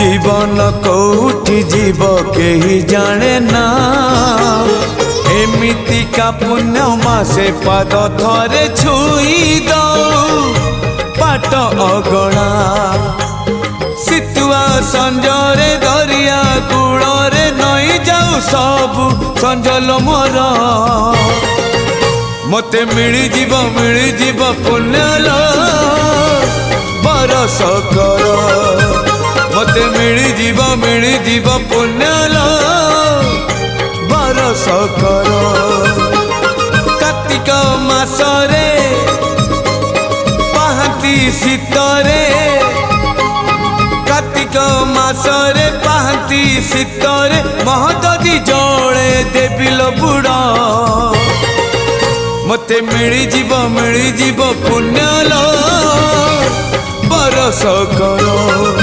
जीवन कौटी जीव केही जाने ना एमिति का पुण्य मासे पाद थरे छुई दो पाट अगणा सितुआ संजरे दरिया कूଳରେ नई जाऊ सबु संजल मोर मते मिली जीव पुण्यल बरस कर मते मिली जीव पुण्यल बरस कर कार्तिक मासरे पाहांती शीतरे कार्तिक मासरे पाहांती शीतरे महददी जड़े देविल बुड़ा मते मिली जीव पुण्यल बरस कर।